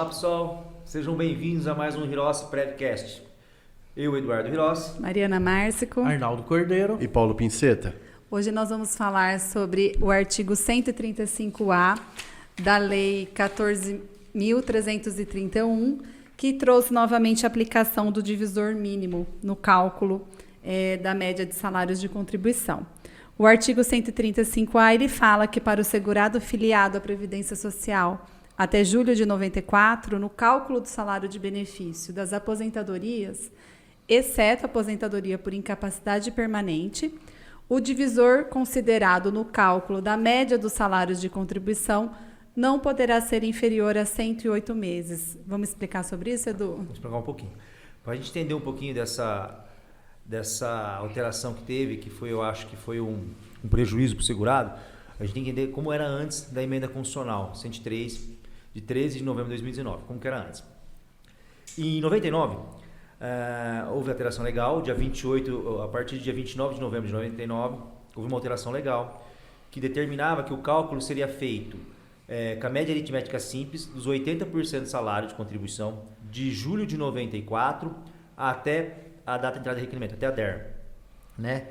Olá pessoal, sejam bem-vindos a mais um Hirossi Prevcast. Eu, Eduardo Hirossi, Mariana Márcico, Arnaldo Cordeiro e Paulo Pinceta. Hoje nós vamos falar sobre o artigo 135A da Lei 14.331, que trouxe novamente a aplicação do divisor mínimo no cálculo da média de salários de contribuição. O artigo 135A ele fala que para o segurado filiado à Previdência Social até julho de 94, no cálculo do salário de benefício das aposentadorias, exceto a aposentadoria por incapacidade permanente, o divisor considerado no cálculo da média dos salários de contribuição não poderá ser inferior a 108 meses. Vamos explicar sobre isso, Edu? vamos explicar um pouquinho. Para a gente entender um pouquinho dessa alteração que teve, que foi, eu acho que foi um prejuízo para o segurado, a gente tem que entender como era antes da emenda constitucional 103, de 13 de novembro de 2019, como que era antes. Em 99, houve alteração legal, dia 28, a partir do dia 29 de novembro de 99, houve uma alteração legal que determinava que o cálculo seria feito com a média aritmética simples dos 80% do salário de contribuição de julho de 94 até a data de entrada de requerimento, até a DER. Né?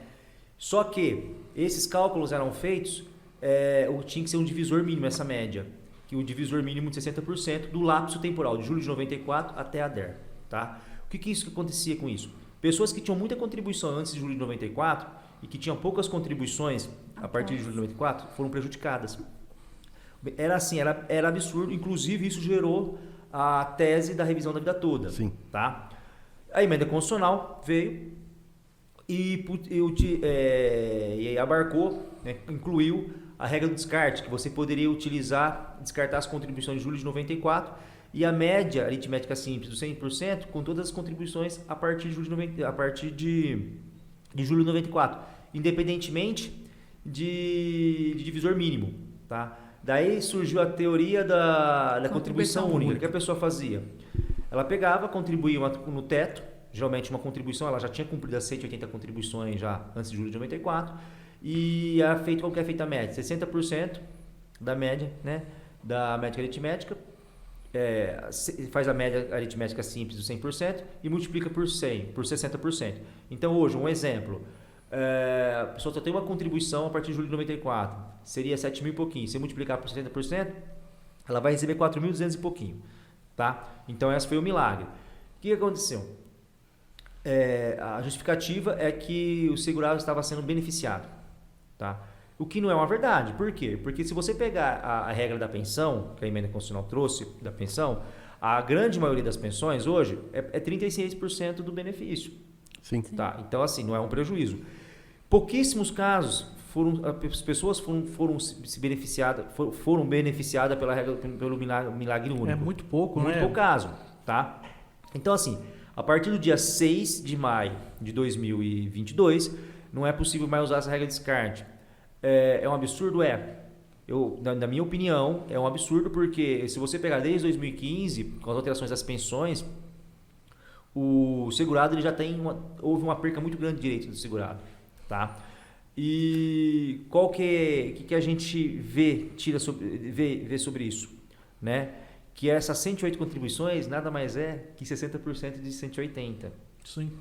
Só que esses cálculos eram feitos, tinha que ser um divisor mínimo, essa média, que o divisor mínimo de 60% do lapso temporal de julho de 94 até a DER. Tá? O que isso acontecia com isso? Pessoas que tinham muita contribuição antes de julho de 94 e que tinham poucas contribuições a partir de julho de 94 foram prejudicadas. Era assim, era absurdo, inclusive isso gerou a tese da revisão da vida toda. Sim. Tá? A emenda constitucional veio e abarcou, né, incluiu a regra do descarte, que você poderia descartar as contribuições de julho de 94 e a média aritmética simples do 100% com todas as contribuições a partir de julho de 94, independentemente de divisor mínimo. Tá? Daí surgiu a teoria da contribuição única. O que a pessoa fazia? Ela pegava, contribuía no teto, geralmente uma contribuição, ela já tinha cumprido as 180 contribuições já antes de julho de 94, e era feito, qual que é feita a média? 60% da média, né, da média aritmética, faz a média aritmética simples do 100% e multiplica por 60%. Então hoje, um exemplo, a pessoa só tem uma contribuição a partir de julho de 94, seria 7 mil e pouquinho, se multiplicar por 60%, ela vai receber 4.200 e pouquinho. Tá? Então esse foi o milagre. O que aconteceu? A justificativa é que o segurado estava sendo beneficiado. Tá? O que não é uma verdade. Por quê? Porque se você pegar a regra da pensão, que a emenda constitucional trouxe da pensão, a grande maioria das pensões hoje é 36% do benefício. Sim. Tá? Então assim, não é um prejuízo. Pouquíssimos casos as pessoas foram beneficiadas pela regra, pelo milagre único. é muito pouco, muito né? pouco caso, tá? Então assim, a partir do dia 6 de maio de 2022, não é possível mais usar essa regra de descarte. É um absurdo? Na minha opinião, é um absurdo porque se você pegar desde 2015, com as alterações das pensões, o segurado ele já houve uma perca muito grande de direitos do segurado, tá? E qual que a gente vê sobre isso, né? Que essas 108 contribuições nada mais é que 60% de 180. Sim.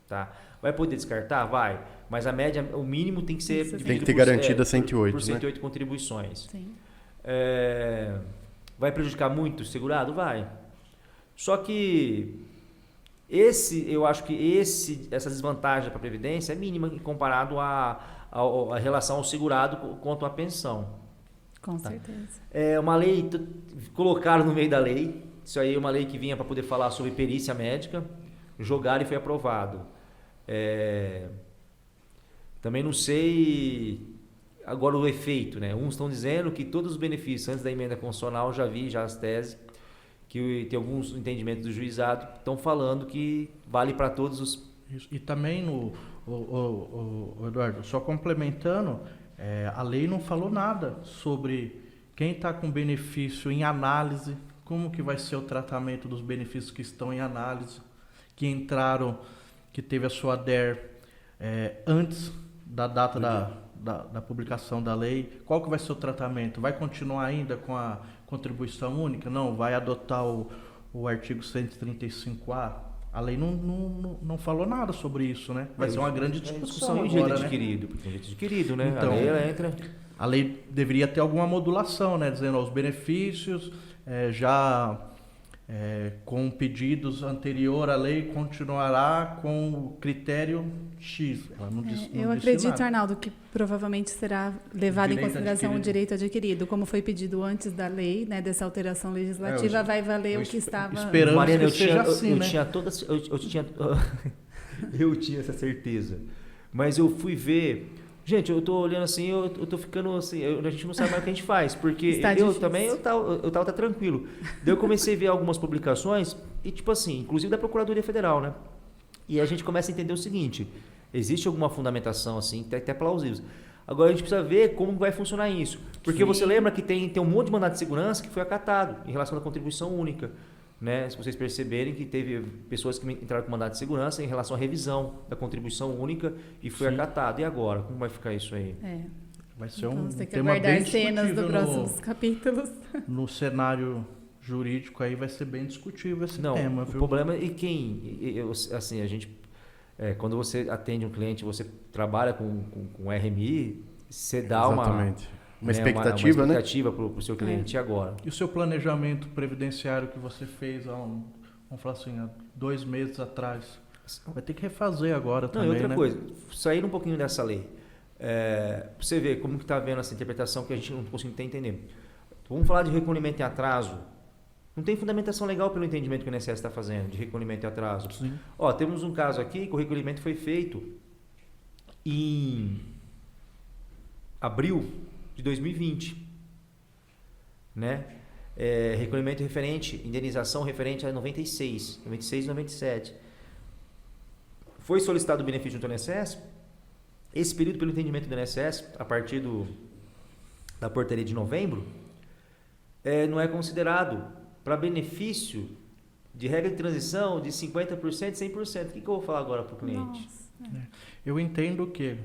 Tá? Vai poder descartar? Vai. Mas a média, o mínimo tem que ser dividido Tem que ter garantida 108, por 108 né? contribuições. Sim. Vai prejudicar muito o segurado? Vai. Só que eu acho que essa desvantagem para a Previdência é mínima comparado à relação ao segurado quanto à pensão. Com certeza. É uma lei, colocaram no meio da lei, isso aí é uma lei que vinha para poder falar sobre perícia médica, jogaram e foi aprovado. Também não sei agora o efeito, né? Uns estão dizendo que todos os benefícios, antes da emenda constitucional, já as teses, que tem alguns entendimentos do juizado que estão falando que vale para todos os... Isso. E também, Eduardo, só complementando, a lei não falou nada sobre quem está com benefício em análise, como que vai ser o tratamento dos benefícios que estão em análise, que teve a sua DER antes da data da publicação da lei, qual que vai ser o tratamento? Vai continuar ainda com a contribuição única? Não, vai adotar o artigo 135A? A lei não falou nada sobre isso, né? Vai ser uma grande discussão agora, direito né? adquirido, porque é um direito adquirido, né? Então, a lei, ela entra... A lei deveria ter alguma modulação, né? Dizendo os benefícios com pedidos anterior à lei continuará com o critério X. Ela não disse, Eu não disse acredito, nada. Arnaldo, que provavelmente será levado em Direito consideração adquirido. o direito adquirido, como foi pedido antes da lei, né, dessa alteração legislativa, vai valer o que estava... Esperamos Mariana, que seja assim, né? Eu tinha essa certeza. Mas eu fui ver... Gente, eu tô olhando assim, eu tô ficando assim, a gente não sabe mais o que a gente faz, porque Está eu difícil. também, eu tava tranquilo. Daí eu comecei a ver algumas publicações, e tipo assim, inclusive da Procuradoria Federal, né? E a gente começa a entender o seguinte, existe alguma fundamentação assim, até plausível. Agora a gente precisa ver como vai funcionar isso. Porque Sim. você lembra que tem um monte de mandado de segurança que foi acatado em relação à contribuição única. Né? Se vocês perceberem que teve pessoas que entraram com mandado de segurança em relação à revisão da contribuição única e foi Sim. acatado. E agora? Como vai ficar isso aí? Vai ser Então, um você tem que tema aguardar bem cenas do discutível próximos capítulos. no cenário jurídico aí vai ser bem discutível esse Não, tema, o viu? problema é assim, a gente, quando você atende um cliente, você trabalha com RMI, você dá Exatamente. Uma né, expectativa, uma né? expectativa para o seu cliente. E agora? E o seu planejamento previdenciário que você fez vamos falar assim, há 2 meses atrás, vai ter que refazer agora Não, também, e outra né? coisa, sair um pouquinho dessa lei. Pra você ver como que está vendo essa interpretação que a gente não consegue entender. Vamos falar de recolhimento em atraso. Não tem fundamentação legal pelo entendimento que o INSS está fazendo de recolhimento em atraso. Sim. Ó, temos um caso aqui que o recolhimento foi feito em abril de 2020, né? Recolhimento referente, indenização referente a 96 e 97. Foi solicitado o benefício do INSS. Esse período, pelo entendimento do INSS, a partir da portaria de novembro, não é considerado para benefício de regra de transição de 50%, 100%. O que eu vou falar agora para o cliente? Nossa. Eu entendo que,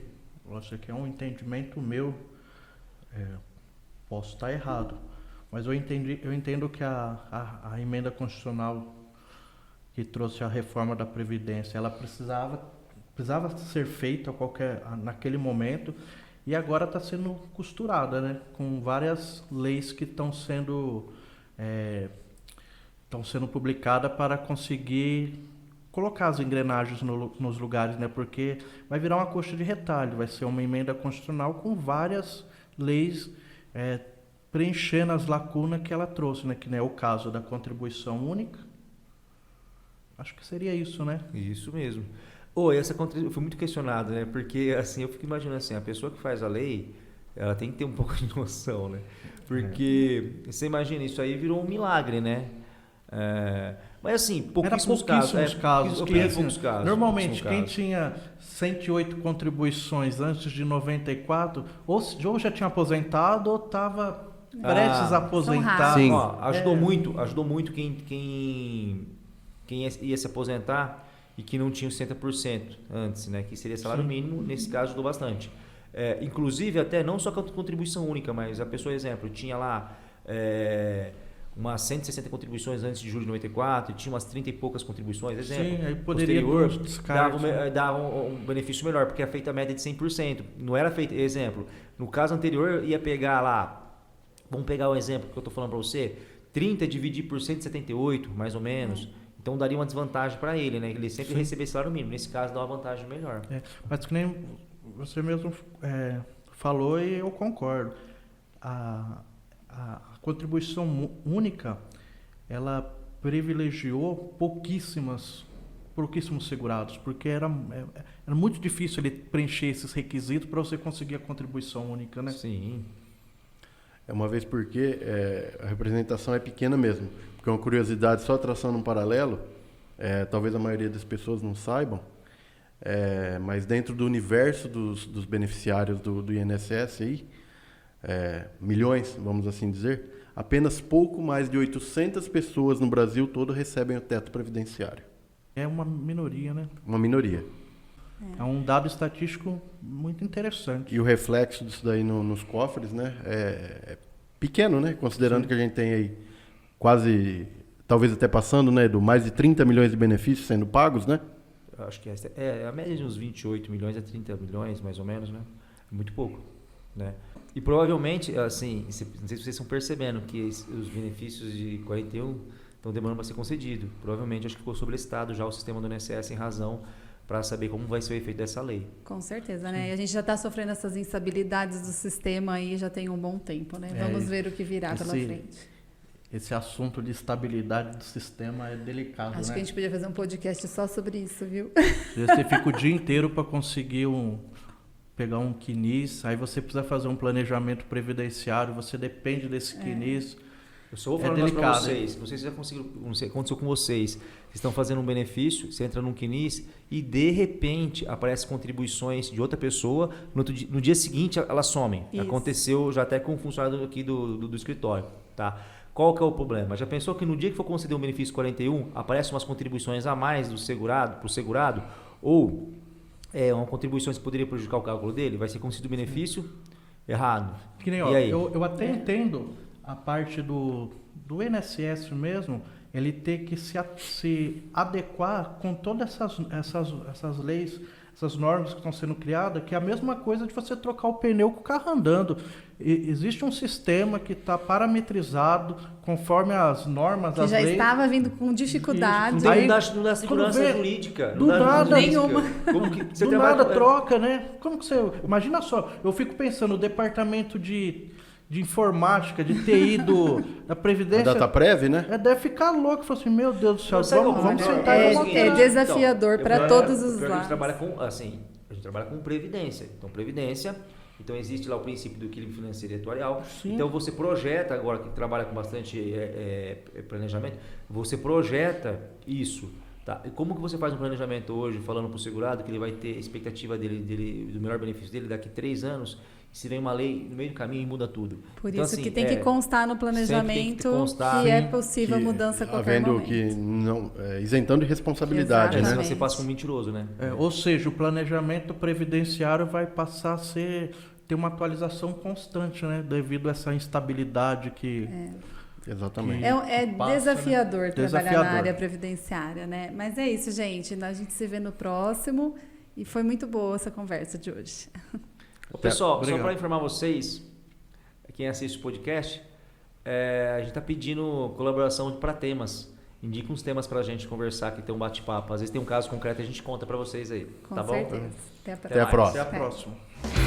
isso aqui é um entendimento meu, posso estar errado, mas eu entendo que a emenda constitucional que trouxe a reforma da Previdência, ela precisava ser feita naquele momento e agora está sendo costurada, né? Com várias leis que estão sendo publicadas para conseguir colocar as engrenagens nos lugares, né? Porque vai virar uma coxa de retalho, vai ser uma emenda constitucional com várias leis preenchendo as lacunas que ela trouxe, né? Que não é o caso da contribuição única. Acho que seria isso, né? Isso mesmo. Essa contribuição foi muito questionado, né? Porque assim, eu fico imaginando assim, a pessoa que faz a lei, ela tem que ter um pouco de noção, né? Porque você imagina, isso aí virou um milagre, né? Mas assim, pouquíssimos casos. Poucos casos. Normalmente, quem tinha 108 contribuições antes de 94, ou já tinha aposentado ou estava prestes a aposentar. Sim. Ó, ajudou muito quem ia se aposentar e que não tinha os 60% antes, né? Que seria salário mínimo, nesse caso ajudou bastante. Inclusive, até não só com a contribuição única, mas a pessoa, exemplo, tinha lá umas 160 contribuições antes de julho de 94, tinha umas 30 e poucas contribuições, exemplo. Sim, aí poderia dava um benefício melhor, porque é feita a média de 100%. Não era feito, exemplo, no caso anterior ia pegar lá, vamos pegar o exemplo que eu estou falando para você, 30 dividir por 178, mais ou menos. Então daria uma desvantagem para ele, né? Ele sempre receber salário mínimo. Nesse caso dá uma vantagem melhor. Mas que nem você mesmo falou e eu concordo. A contribuição única, ela privilegiou pouquíssimos segurados, porque era muito difícil ele preencher esses requisitos para você conseguir a contribuição única, né? Sim. Uma vez porque a representação é pequena mesmo. Porque uma curiosidade, só traçando um paralelo, talvez a maioria das pessoas não saibam, mas dentro do universo dos beneficiários do INSS, aí, milhões, vamos assim dizer, apenas pouco mais de 800 pessoas no Brasil todo recebem o teto previdenciário. É uma minoria, né? Uma minoria. É um dado estatístico muito interessante. E o reflexo disso daí nos cofres, né? É pequeno, né? Considerando que a gente tem aí quase, talvez até passando, né? Do mais de 30 milhões de benefícios sendo pagos, né? Eu acho que a média de uns 28 milhões a 30 milhões, mais ou menos, né? É muito pouco, né? E provavelmente, assim, não sei se vocês estão percebendo que os benefícios de 41 estão demorando para ser concedido. Provavelmente, acho que ficou sobrestado já o sistema do INSS em razão para saber como vai ser o efeito dessa lei. Com certeza, né? E a gente já está sofrendo essas instabilidades do sistema aí já tem um bom tempo, né? Vamos ver o que virá pela frente. Esse assunto de estabilidade do sistema é delicado, Acho né? que a gente podia fazer um podcast só sobre isso, viu? Você fica o dia inteiro para conseguir pegar um quinis, aí você precisa fazer um planejamento previdenciário, você depende desse quinis. Eu só vou falar para vocês, não sei se já conseguiram, não sei o que aconteceu com vocês. Vocês estão fazendo um benefício, você entra num quinis e de repente aparecem contribuições de outra pessoa, no dia seguinte elas somem. Isso. Aconteceu já até com um funcionário aqui do escritório, tá? Qual que é o problema? Já pensou que no dia que for conceder um benefício 41, aparecem umas contribuições a mais do segurado, para o segurado, ou uma contribuição que poderia prejudicar o cálculo dele? Vai ser concedido o benefício errado. Que nem, e aí? Eu até entendo a parte do INSS mesmo, ele ter que se adequar com todas essas leis, essas normas que estão sendo criadas, que é a mesma coisa de você trocar o pneu com o carro andando. Existe um sistema que está parametrizado conforme as normas, Que as já leis. Estava vindo com dificuldade. Aí, não dá segurança jurídica. Do nada, nenhuma. Como que você do nada troca, né? Como que você... Imagina só, eu fico pensando, o departamento de informática, de TI da Previdência... A DataPrev, né? Deve ficar louco, falar assim, meu Deus do céu, vamos sentar e vamos É desafiador para todos os A lados. gente trabalha com, assim, previdência. Então, previdência... Então, existe lá o princípio do equilíbrio financeiro e atuarial. Sim. Então, você projeta, agora que trabalha com bastante planejamento, você projeta isso. Tá? E como que você faz um planejamento hoje, falando para o segurado, que ele vai ter expectativa dele, do melhor benefício dele daqui a 3 anos, e se vem uma lei no meio do caminho e muda tudo. Por então, isso assim, que tem que constar no planejamento que é possível a mudança a qualquer havendo momento. que não, isentando de responsabilidade, Exatamente. né? Você passa com um mentiroso, né? Ou seja, o planejamento previdenciário vai passar a ter uma atualização constante, né? Devido a essa instabilidade que... Exatamente. É passa, desafiador né? trabalhar Desafiador. na área previdenciária, né? Mas é isso, gente. A gente se vê no próximo. E foi muito boa essa conversa de hoje. Ô, pessoal, Obrigado. só para informar vocês, quem assiste o podcast, a gente está pedindo colaboração para temas. Indica uns temas para a gente conversar, que tem um bate-papo. Às vezes tem um caso concreto e a gente conta para vocês aí. Com tá bom? certeza. Até a próxima. Até a próxima. Até a próxima.